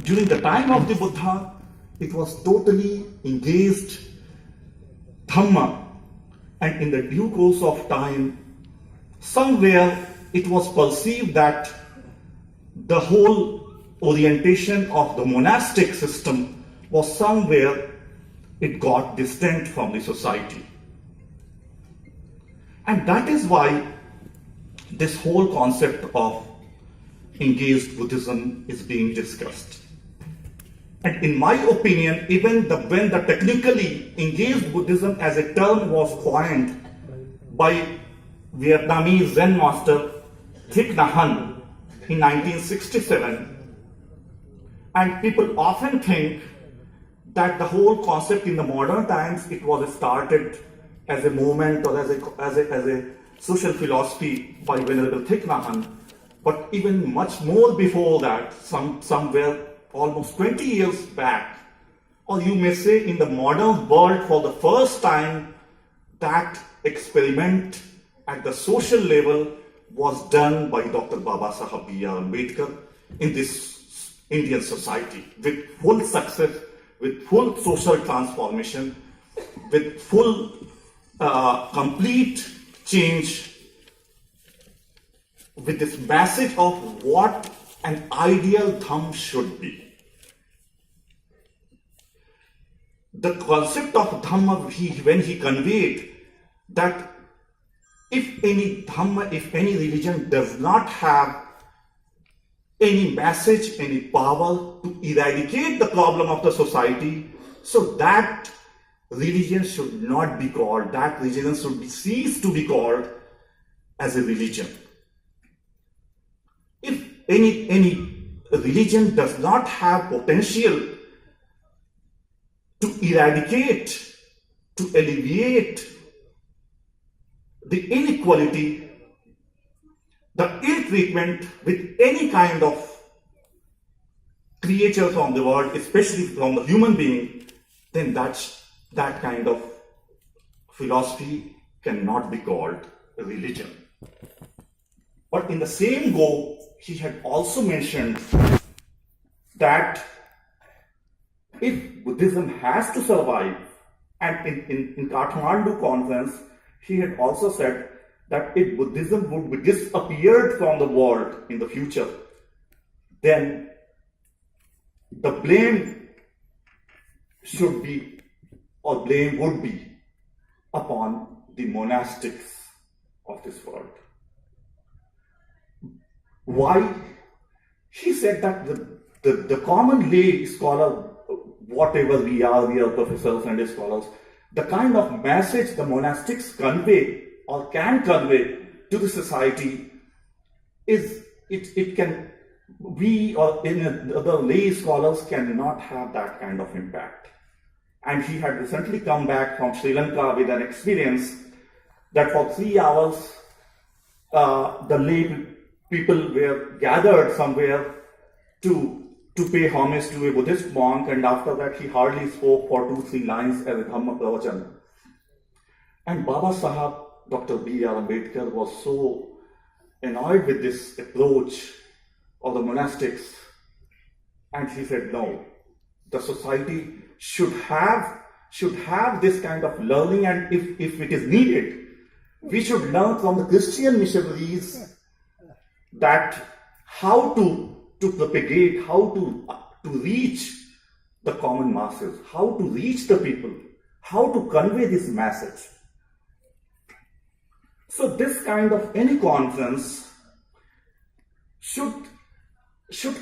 During the time of the Buddha, it was totally engaged Dhamma, and in the due course of time, somewhere it was perceived that the whole orientation of the monastic system was somewhere it got distant from the society. And that is why this whole concept of engaged Buddhism is being discussed. And in my opinion, even when the technically engaged Buddhism as a term was coined by Vietnamese Zen master Thich Nhat Hanh in 1967, and people often think that the whole concept in the modern times, it was started as a movement or as a social philosophy by Venerable Thich Nhat Hanh. But even much more before that, somewhere almost 20 years back, or you may say in the modern world for the first time, that experiment at the social level was done by Dr. Baba Saheb B.R. Ambedkar in this Indian society with full success, with full social transformation, with full complete change, with this message of what an ideal Dhamma should be. The concept of Dhamma, when he conveyed that if any Dhamma, if any religion does not have any message, any power to eradicate the problem of the society, so that religion should not be called, that religion should cease to be called as a religion. If any religion does not have potential to eradicate, to alleviate the inequality, the ill treatment with any kind of creature from the world, especially from the human being, then that kind of philosophy cannot be called a religion. But in the same go, he had also mentioned that if Buddhism has to survive, and in Kathmandu conference, he had also said that if Buddhism would be disappeared from the world in the future, then the blame should be, or blame would be, upon the monastics of this world. Why? He said that the common lay scholar, whatever we are professors and scholars, the kind of message the monastics convey or can convey to the society is, it can, we or the lay scholars cannot have that kind of impact. And he had recently come back from Sri Lanka with an experience that for 3 hours, the lay people were gathered somewhere to pay homage to a Buddhist monk, and after that he hardly spoke for 2-3 lines as a Dhamma pravachan. And Baba Saheb, Dr. B.R. Ambedkar, was so annoyed with this approach of the monastics, and he said, no, the society should have this kind of learning, and if it is needed, we should learn from the Christian missionaries that how to propagate, how to reach the common masses, how to reach the people, how to convey this message. So this kind of any conference should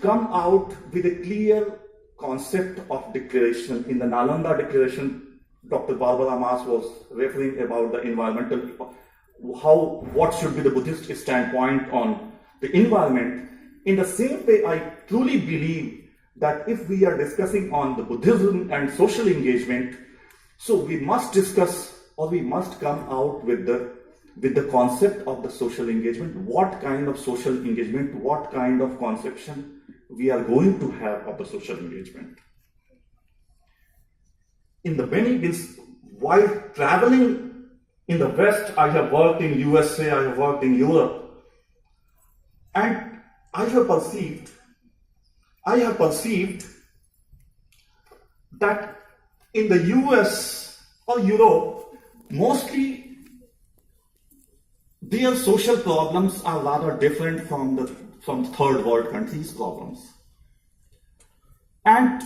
come out with a clear concept of declaration. In the Nalanda declaration, Dr. Barbara Mas was referring about the environmental, what should be the Buddhist standpoint on the environment. In the same way, I truly believe that if we are discussing on the Buddhism and social engagement, so we must discuss, or we must come out with the concept of the social engagement. What kind of social engagement, what kind of conception we are going to have of the social engagement. In the many means, while traveling in the West, I have worked in USA, I have worked in Europe, and I have perceived I have perceived that in the US or Europe, mostly their social problems are rather different from third world countries' problems. And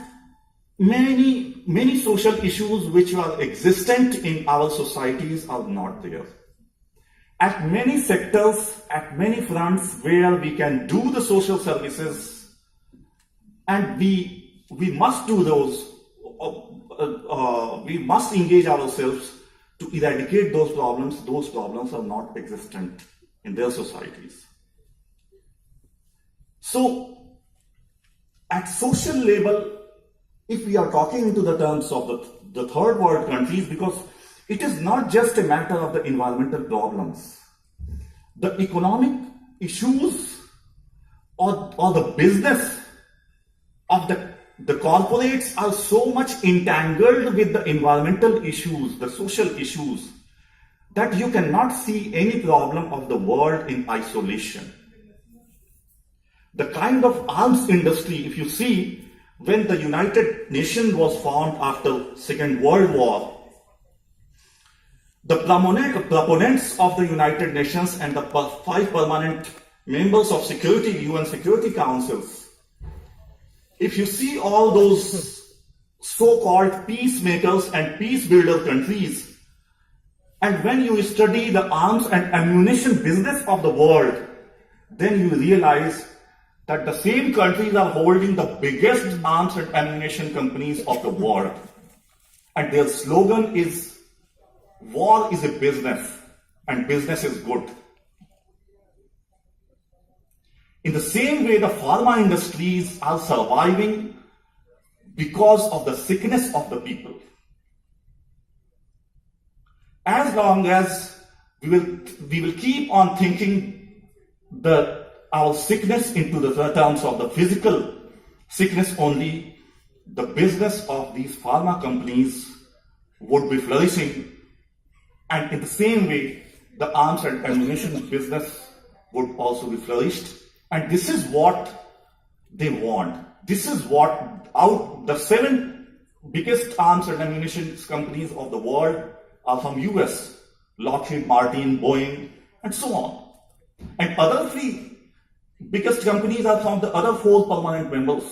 many social issues which are existent in our societies are not there. At many sectors, at many fronts where we can do the social services, and we must do those, we must engage ourselves to eradicate those problems are not existent in their societies. So, at social level, if we are talking into the terms of the third world countries, because it is not just a matter of the environmental problems, the economic issues or the business of the corporates are so much entangled with the environmental issues, the social issues, that you cannot see any problem of the world in isolation. The kind of arms industry, if you see, when the United Nations was formed after Second World War, the proponents of the United Nations and the 5 permanent members of UN Security Councils, if you see all those so-called peacemakers and peace builder countries, and when you study the arms and ammunition business of the world, then you realize that the same countries are holding the biggest arms and ammunition companies of the world. And their slogan is, war is a business and business is good. In the same way, the pharma industries are surviving because of the sickness of the people. As long as we will keep on thinking our sickness into the terms of the physical sickness only, the business of these pharma companies would be flourishing, and in the same way, the arms and ammunition business would also be flourished. And this is what they want. This is what the 7 biggest arms and ammunition companies of the world are from US, Lockheed Martin, Boeing, and so on. And other 3 biggest companies are from the other 4 permanent members,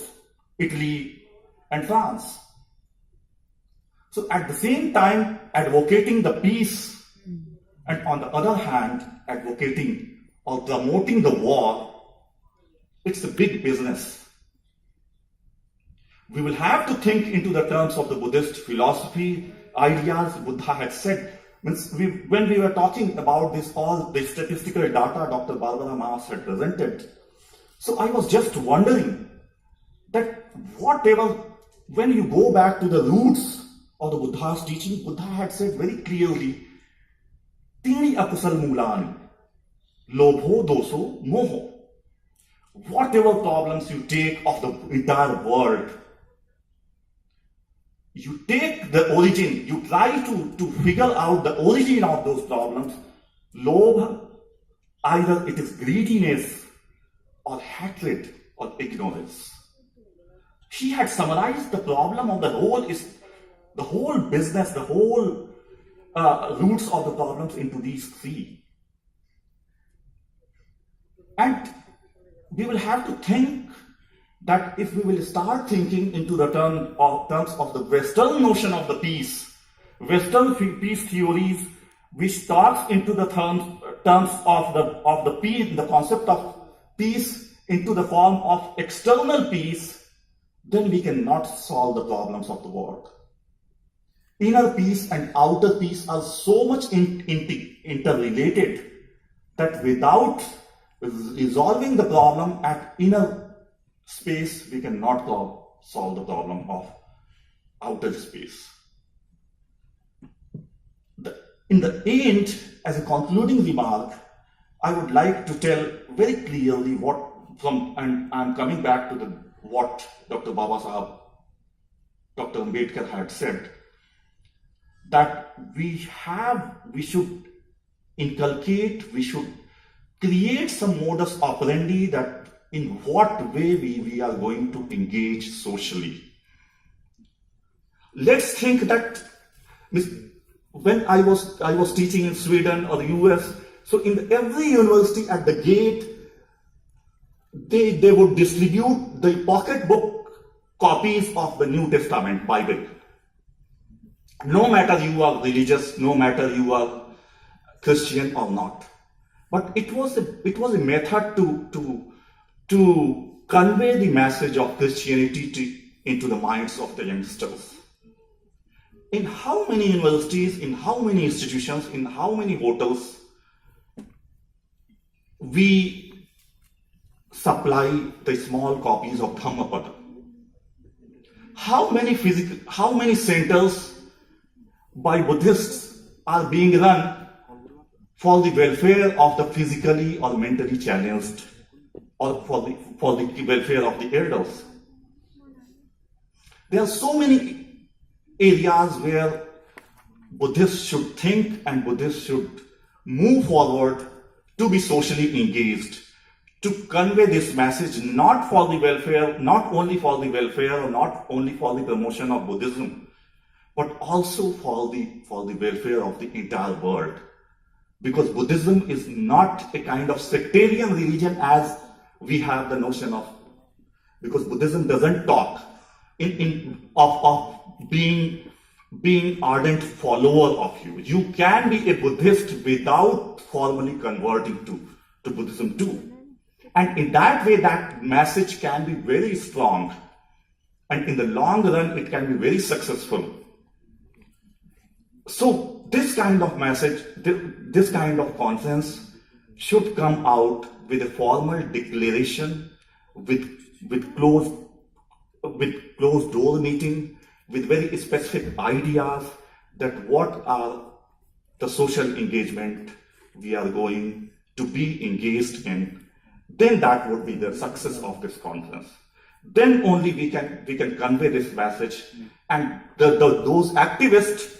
Italy and France. So at the same time, advocating the peace, and on the other hand, advocating or promoting the war, it's a big business. We will have to think into the terms of the Buddhist philosophy, ideas Buddha had said. When we were talking about the statistical data Dr. Barbara Maas had presented, so I was just wondering that when you go back to the roots of the Buddha's teaching, Buddha had said very clearly, Tini akusal mulani, lobho doso moho. Whatever problems you take of the entire world, you take the origin, you try to figure out the origin of those problems. Lobha, either it is greediness or hatred or ignorance. He had summarized the problem of the whole business, the whole roots of the problems into these 3. And we will have to think that if we will start thinking into the terms of the Western notion of the peace, Western peace theories, which talks into the terms of the peace, the concept of peace into the form of external peace, then we cannot solve the problems of the world. Inner peace and outer peace are so much interrelated that without resolving the problem at inner space, we cannot solve the problem of outer space. In the end, as a concluding remark, I would like to tell very clearly and I'm coming back to what Dr. Babasaheb, Dr. Ambedkar had said, that we should inculcate, we should create some modus operandi that in what way we are going to engage socially. Let's think that when I was teaching in Sweden or the US, so in every university at the gate, they would distribute the pocketbook copies of the New Testament Bible. No matter you are religious, no matter you are Christian or not. But it was a method to convey the message of Christianity into the minds of the youngsters. In how many universities, in how many institutions, in how many hotels we supply the small copies of Dhammapada? How many centers by Buddhists are being run for the welfare of the physically or mentally challenged, or for the welfare of the elders? There are so many areas where Buddhists should think and Buddhists should move forward to be socially engaged, to convey this message not for the welfare, not only for the welfare or not only for the promotion of Buddhism, but also for the welfare of the entire world. Because Buddhism is not a kind of sectarian religion as we have the notion of. Because Buddhism doesn't talk of being ardent follower of you. You can be a Buddhist without formally converting to Buddhism too. And in that way, that message can be very strong. And in the long run, it can be very successful. So this kind of message, this kind of conscience should come out with a formal declaration, with closed door meeting, with very specific ideas that what are the social engagement we are going to be engaged in. Then that would be the success of this conference. Then only we can convey this message, and those activists